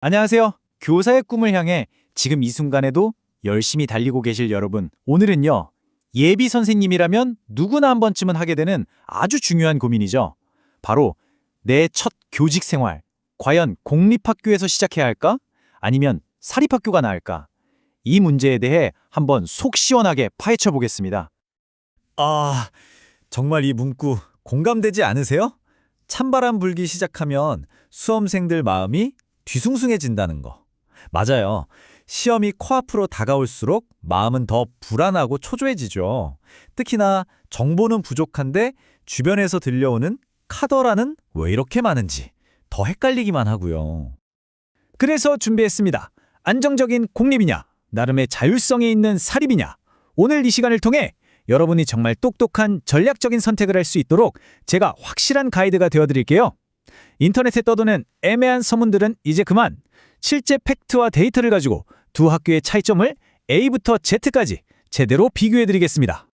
안녕하세요. 교사의 꿈을 향해 지금 이 순간에도 열심히 달리고 계실 여러분. 오늘은요, 예비 선생님이라면 누구나 한 번쯤은 하게 되는 아주 중요한 고민이죠. 바로 내 첫 교직 생활. 과연 공립학교에서 시작해야 할까? 아니면 사립학교가 나을까? 이 문제에 대해 한번 속 시원하게 파헤쳐 보겠습니다. 아, 정말 이 문구 공감되지 않으세요? 찬바람 불기 시작하면 수험생들 마음이 뒤숭숭해진다는 거. 맞아요. 시험이 코앞으로 다가올수록 마음은 더 불안하고 초조해지죠. 특히나 정보는 부족한데 주변에서 들려오는 카더라는 왜 이렇게 많은지 더 헷갈리기만 하고요. 그래서 준비했습니다. 안정적인 공립이냐? 나름의 자율성에 있는 사립이냐? 오늘 이 시간을 통해 여러분이 정말 똑똑한 전략적인 선택을 할 수 있도록 제가 확실한 가이드가 되어드릴게요. 인터넷에 떠도는 애매한 소문들은 이제 그만. 실제 팩트와 데이터를 가지고 두 학교의 차이점을 A부터 Z까지 제대로 비교해드리겠습니다.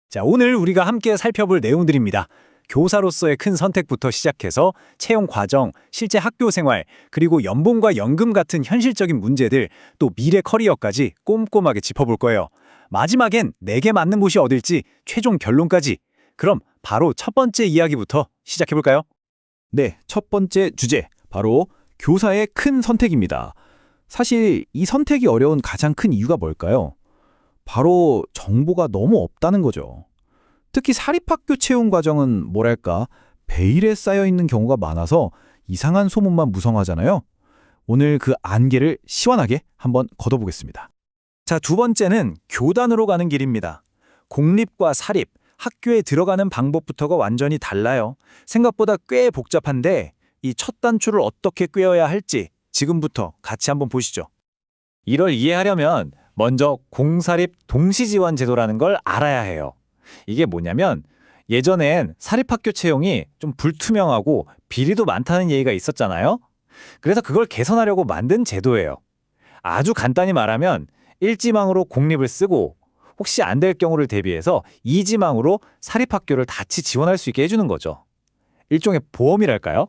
자, 오늘 우리가 함께 살펴볼 내용들입니다. 교사로서의 큰 선택부터 시작해서 채용 과정, 실제 학교 생활, 그리고 연봉과 연금 같은 현실적인 문제들, 또 미래 커리어까지 꼼꼼하게 짚어볼 거예요. 마지막엔 내게 맞는 곳이 어딜지 최종 결론까지. 그럼 바로 첫 번째 이야기부터 시작해볼까요? 네, 첫 번째 주제, 바로 교사의 큰 선택입니다. 사실 이 선택이 어려운 가장 큰 이유가 뭘까요? 바로 정보가 너무 없다는 거죠. 특히 사립학교 채용 과정은 뭐랄까, 베일에 쌓여 있는 경우가 많아서 이상한 소문만 무성하잖아요. 오늘 그 안개를 시원하게 한번 걷어보겠습니다. 자, 두 번째는 교단으로 가는 길입니다. 공립과 사립, 학교에 들어가는 방법부터가 완전히 달라요. 생각보다 꽤 복잡한데 이 첫 단추를 어떻게 꿰어야 할지 지금부터 같이 한번 보시죠. 이를 이해하려면 먼저 공사립 동시지원 제도라는 걸 알아야 해요. 이게 뭐냐면 예전엔 사립학교 채용이 좀 불투명하고 비리도 많다는 얘기가 있었잖아요. 그래서 그걸 개선하려고 만든 제도예요. 아주 간단히 말하면 1지망으로 공립을 쓰고 혹시 안 될 경우를 대비해서 2지망으로 사립학교를 같이 지원할 수 있게 해주는 거죠. 일종의 보험이랄까요?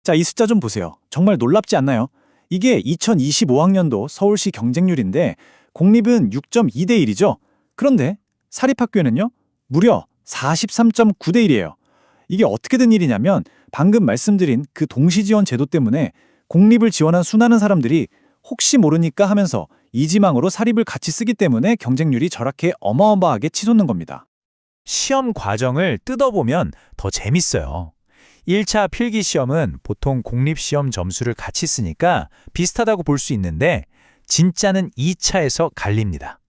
자, 이 숫자 좀 보세요. 정말 놀랍지 않나요? 이게 2025학년도 서울시 경쟁률인데 공립은 6.2대 1이죠. 그런데 사립학교에는요, 무려 43.9대 1이에요. 이게 어떻게 된 일이냐면 방금 말씀드린 그 동시지원 제도 때문에 공립을 지원한 수많은 사람들이 혹시 모르니까 하면서 이지망으로 사립을 같이 쓰기 때문에 경쟁률이 저렇게 어마어마하게 치솟는 겁니다. 시험 과정을 뜯어보면 더 재밌어요. 1차 필기시험은 보통 공립시험 점수를 같이 쓰니까 비슷하다고 볼 수 있는데 진짜는 2차에서 갈립니다.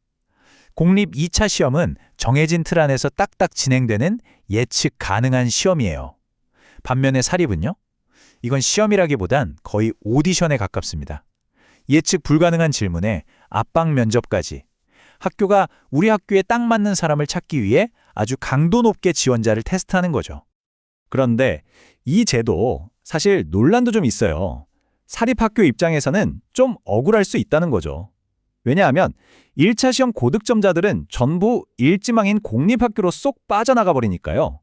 공립 2차 시험은 정해진 틀 안에서 딱딱 진행되는 예측 가능한 시험이에요. 반면에 사립은요? 이건 시험이라기보단 거의 오디션에 가깝습니다. 예측 불가능한 질문에 압박 면접까지. 학교가 우리 학교에 딱 맞는 사람을 찾기 위해 아주 강도 높게 지원자를 테스트하는 거죠. 그런데 이 제도 사실 논란도 좀 있어요. 사립학교 입장에서는 좀 억울할 수 있다는 거죠. 왜냐하면 1차 시험 고득점자들은 전부 1지망인 공립학교로 쏙 빠져나가 버리니까요.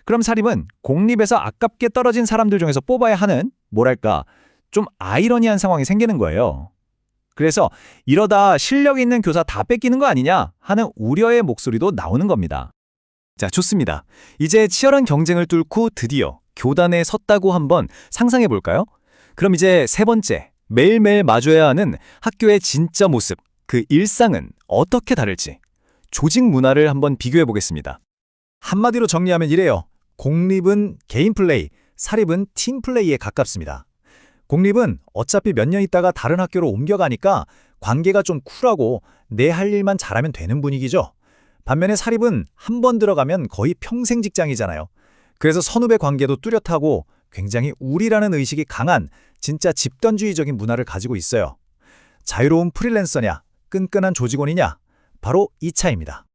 그럼 사립은 공립에서 아깝게 떨어진 사람들 중에서 뽑아야 하는, 뭐랄까, 좀 아이러니한 상황이 생기는 거예요. 그래서 이러다 실력 있는 교사 다 뺏기는 거 아니냐 하는 우려의 목소리도 나오는 겁니다. 자, 좋습니다. 이제 치열한 경쟁을 뚫고 드디어 교단에 섰다고 한번 상상해 볼까요? 그럼 이제 세 번째, 매일매일 마주해야 하는 학교의 진짜 모습, 그 일상은 어떻게 다를지. 조직 문화를 한번 비교해 보겠습니다. 한마디로 정리하면 이래요. 공립은 개인 플레이, 사립은 팀 플레이에 가깝습니다. 공립은 어차피 몇 년 있다가 다른 학교로 옮겨가니까 관계가 좀 쿨하고 내 할 일만 잘하면 되는 분위기죠. 반면에 사립은 한 번 들어가면 거의 평생 직장이잖아요. 그래서 선후배 관계도 뚜렷하고 굉장히 우리라는 의식이 강한 진짜 집단주의적인 문화를 가지고 있어요. 자유로운 프리랜서냐, 끈끈한 조직원이냐, 바로 이 차이입니다.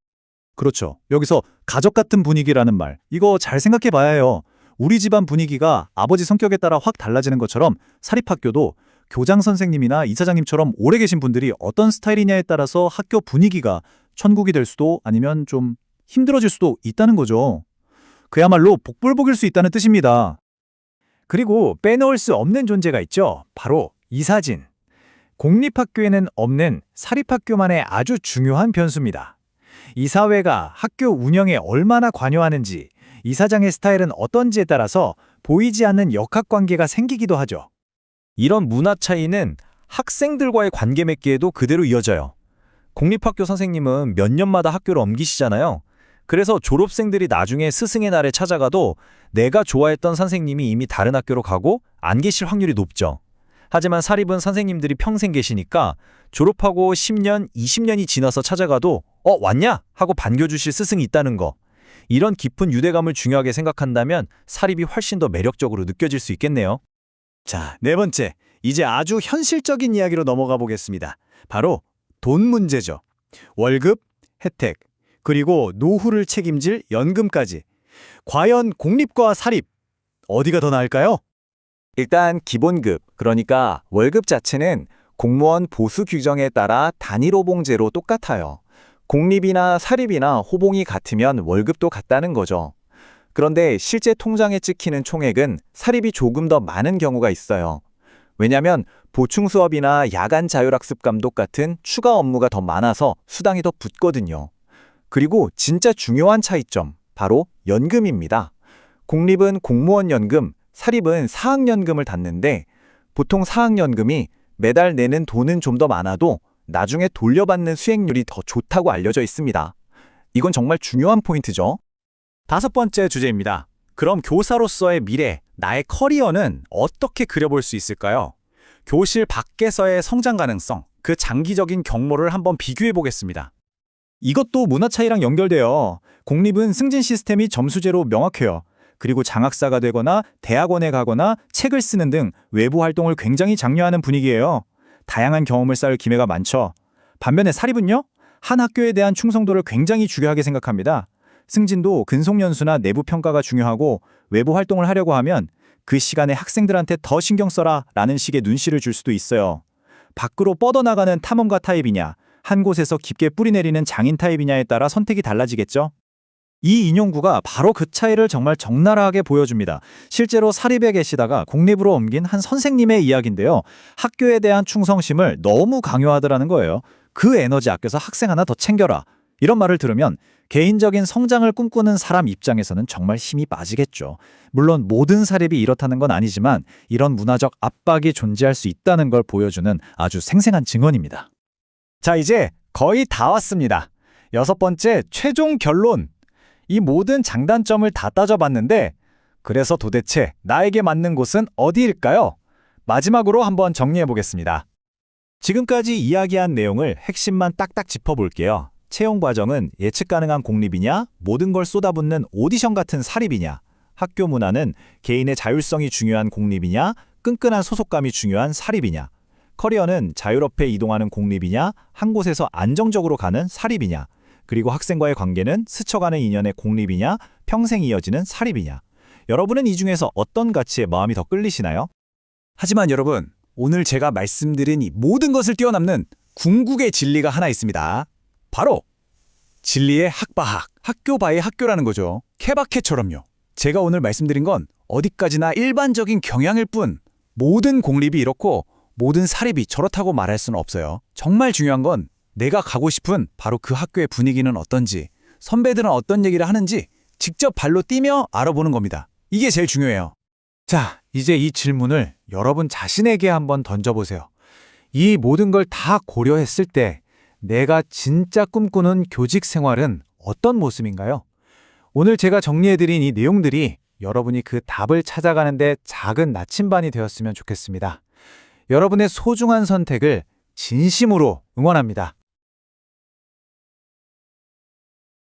그렇죠. 여기서 가족 같은 분위기라는 말, 이거 잘 생각해 봐야 해요. 우리 집안 분위기가 아버지 성격에 따라 확 달라지는 것처럼 사립학교도 교장 선생님이나 이사장님처럼 오래 계신 분들이 어떤 스타일이냐에 따라서 학교 분위기가 천국이 될 수도 아니면 좀 힘들어질 수도 있다는 거죠. 그야말로 복불복일 수 있다는 뜻입니다. 그리고 빼놓을 수 없는 존재가 있죠. 바로 이 사진. 공립학교에는 없는 사립학교만의 아주 중요한 변수입니다. 이 사회가 학교 운영에 얼마나 관여하는지, 이사장의 스타일은 어떤지에 따라서 보이지 않는 역학관계가 생기기도 하죠. 이런 문화 차이는 학생들과의 관계 맺기에도 그대로 이어져요. 공립학교 선생님은 몇 년마다 학교를 옮기시잖아요. 그래서 졸업생들이 나중에 스승의 날에 찾아가도 내가 좋아했던 선생님이 이미 다른 학교로 가고 안 계실 확률이 높죠. 하지만 사립은 선생님들이 평생 계시니까 졸업하고 10년, 20년이 지나서 찾아가도 왔냐? 하고 반겨주실 스승이 있다는 거. 이런 깊은 유대감을 중요하게 생각한다면 사립이 훨씬 더 매력적으로 느껴질 수 있겠네요. 자, 네 번째. 이제 아주 현실적인 이야기로 넘어가 보겠습니다. 바로 돈 문제죠. 월급, 혜택, 그리고 노후를 책임질 연금까지. 과연 공립과 사립, 어디가 더 나을까요? 일단 기본급, 그러니까 월급 자체는 공무원 보수 규정에 따라 단일 호봉제로 똑같아요. 공립이나 사립이나 호봉이 같으면 월급도 같다는 거죠. 그런데 실제 통장에 찍히는 총액은 사립이 조금 더 많은 경우가 있어요. 왜냐하면 보충 수업이나 야간 자율학습 감독 같은 추가 업무가 더 많아서 수당이 더 붙거든요. 그리고 진짜 중요한 차이점, 바로 연금입니다. 공립은 공무원 연금, 사립은 사학연금을 닫는데 보통 사학연금이 매달 내는 돈은 좀 더 많아도 나중에 돌려받는 수익률이 더 좋다고 알려져 있습니다. 이건 정말 중요한 포인트죠. 다섯 번째 주제입니다. 그럼 교사로서의 미래, 나의 커리어는 어떻게 그려볼 수 있을까요? 교실 밖에서의 성장 가능성, 그 장기적인 경로를 한번 비교해 보겠습니다. 이것도 문화 차이랑 연결돼요. 공립은 승진 시스템이 점수제로 명확해요. 그리고 장학사가 되거나 대학원에 가거나 책을 쓰는 등 외부 활동을 굉장히 장려하는 분위기예요. 다양한 경험을 쌓을 기회가 많죠. 반면에 사립은요? 한 학교에 대한 충성도를 굉장히 중요하게 생각합니다. 승진도 근속연수나 내부 평가가 중요하고 외부 활동을 하려고 하면 그 시간에 학생들한테 더 신경 써라 라는 식의 눈시를 줄 수도 있어요. 밖으로 뻗어나가는 탐험가 타입이냐, 한 곳에서 깊게 뿌리내리는 장인 타입이냐에 따라 선택이 달라지겠죠. 이 인용구가 바로 그 차이를 정말 적나라하게 보여줍니다. 실제로 사립에 계시다가 공립으로 옮긴 한 선생님의 이야기인데요. 학교에 대한 충성심을 너무 강요하더라는 거예요. 그 에너지 아껴서 학생 하나 더 챙겨라. 이런 말을 들으면 개인적인 성장을 꿈꾸는 사람 입장에서는 정말 힘이 빠지겠죠. 물론 모든 사립이 이렇다는 건 아니지만 이런 문화적 압박이 존재할 수 있다는 걸 보여주는 아주 생생한 증언입니다. 자, 이제 거의 다 왔습니다. 여섯 번째, 최종 결론. 이 모든 장단점을 다 따져봤는데 그래서 도대체 나에게 맞는 곳은 어디일까요? 마지막으로 한번 정리해보겠습니다. 지금까지 이야기한 내용을 핵심만 딱딱 짚어볼게요. 채용 과정은 예측 가능한 공립이냐, 모든 걸 쏟아붓는 오디션 같은 사립이냐, 학교 문화는 개인의 자율성이 중요한 공립이냐, 끈끈한 소속감이 중요한 사립이냐, 커리어는 자유롭게 이동하는 공립이냐, 한 곳에서 안정적으로 가는 사립이냐, 그리고 학생과의 관계는 스쳐가는 인연의 공립이냐, 평생 이어지는 사립이냐. 여러분은 이 중에서 어떤 가치에 마음이 더 끌리시나요? 하지만 여러분, 오늘 제가 말씀드린 이 모든 것을 뛰어넘는 궁극의 진리가 하나 있습니다. 바로 진리의 학바학, 학교 바의 학교라는 거죠. 케바케처럼요. 제가 오늘 말씀드린 건 어디까지나 일반적인 경향일 뿐 모든 공립이 이렇고 모든 사립이 저렇다고 말할 수는 없어요. 정말 중요한 건 내가 가고 싶은 바로 그 학교의 분위기는 어떤지, 선배들은 어떤 얘기를 하는지 직접 발로 뛰며 알아보는 겁니다. 이게 제일 중요해요. 자, 이제 이 질문을 여러분 자신에게 한번 던져보세요. 이 모든 걸 다 고려했을 때 내가 진짜 꿈꾸는 교직 생활은 어떤 모습인가요? 오늘 제가 정리해드린 이 내용들이 여러분이 그 답을 찾아가는데 작은 나침반이 되었으면 좋겠습니다. 여러분의 소중한 선택을 진심으로 응원합니다.